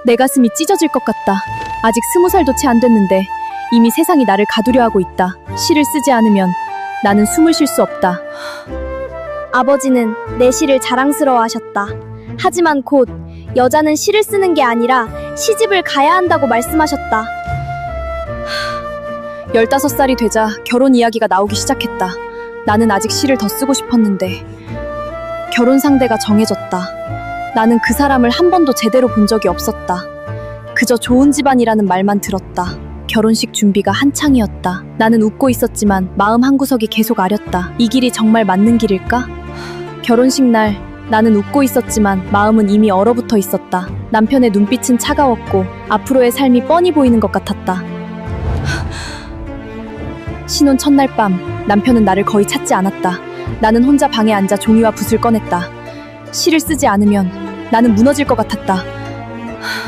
내 가슴이 찢어질 것 같다. 아직 20살도 채 안 됐는데 이미 세상이 나를 가두려 하고 있다. 시를 쓰지 않으면 나는 숨을 쉴 수 없다. 아버지는 내 시를 자랑스러워하셨다. 하지만 곧 여자는 시를 쓰는 게 아니라 시집을 가야 한다고 말씀하셨다. 15살이 되자 결혼 이야기가 나오기 시작했다. 나는 아직 시를 더 쓰고 싶었는데 결혼 상대가 정해졌다. 나는 그 사람을 한 번도 제대로 본 적이 없었다. 그저 좋은 집안이라는 말만 들었다. 결혼식 준비가 한창이었다. 나는 웃고 있었지만 마음 한구석이 계속 아렸다. 이 길이 정말 맞는 길일까? 결혼식 날 나는 웃고 있었지만 마음은 이미 얼어붙어 있었다. 남편의 눈빛은 차가웠고 앞으로의 삶이 뻔히 보이는 것 같았다. 신혼 첫날 밤 남편은 나를 거의 찾지 않았다. 나는 혼자 방에 앉아 종이와 붓을 꺼냈다. 시를 쓰지 않으면 나는 무너질 것 같았다.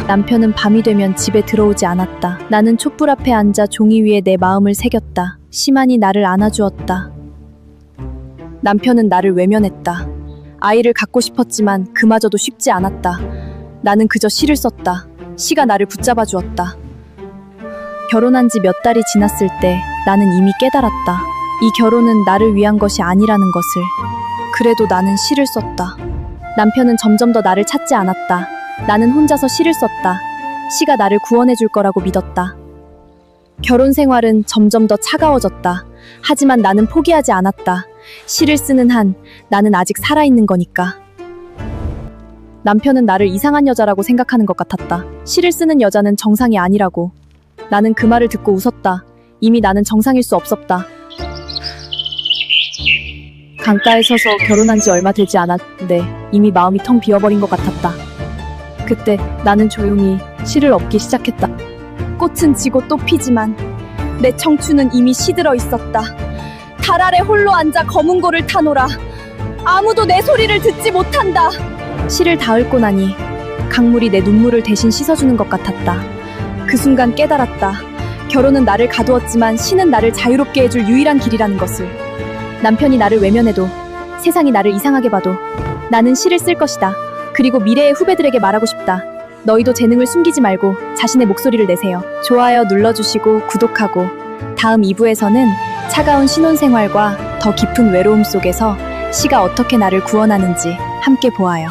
남편은 밤이 되면 집에 들어오지 않았다. 나는 촛불 앞에 앉아 종이 위에 내 마음을 새겼다. 시만이 나를 안아주었다. 남편은 나를 외면했다. 아이를 갖고 싶었지만 그마저도 쉽지 않았다. 나는 그저 시를 썼다. 시가 나를 붙잡아 주었다. 결혼한 지 몇 달이 지났을 때 나는 이미 깨달았다. 이 결혼은 나를 위한 것이 아니라는 것을. 그래도 나는 시를 썼다. 남편은 점점 더 나를 찾지 않았다. 나는 혼자서 시를 썼다. 시가 나를 구원해 줄 거라고 믿었다. 결혼 생활은 점점 더 차가워졌다. 하지만 나는 포기하지 않았다. 시를 쓰는 한 나는 아직 살아있는 거니까. 남편은 나를 이상한 여자라고 생각하는 것 같았다. 시를 쓰는 여자는 정상이 아니라고. 나는 그 말을 듣고 웃었다. 이미 나는 정상일 수 없었다. 강가에 서서 결혼한 지 얼마 되지 않았는데 이미 마음이 텅 비어버린 것 같았다. 그때 나는 조용히 시를 엎기 시작했다. 꽃은 지고 또 피지만 내 청춘은 이미 시들어 있었다. 달 아래 홀로 앉아 검은 고를 타노라. 아무도 내 소리를 듣지 못한다. 시를 다 읊고 나니 강물이 내 눈물을 대신 씻어주는 것 같았다. 그 순간 깨달았다. 결혼은 나를 가두었지만 시는 나를 자유롭게 해줄 유일한 길이라는 것을. 남편이 나를 외면해도 세상이 나를 이상하게 봐도 나는 시를 쓸 것이다. 그리고 미래의 후배들에게 말하고 싶다. 너희도 재능을 숨기지 말고 자신의 목소리를 내세요. 좋아요 눌러주시고 구독하고 다음 2부에서는 차가운 신혼생활과 더 깊은 외로움 속에서 시가 어떻게 나를 구원하는지 함께 보아요.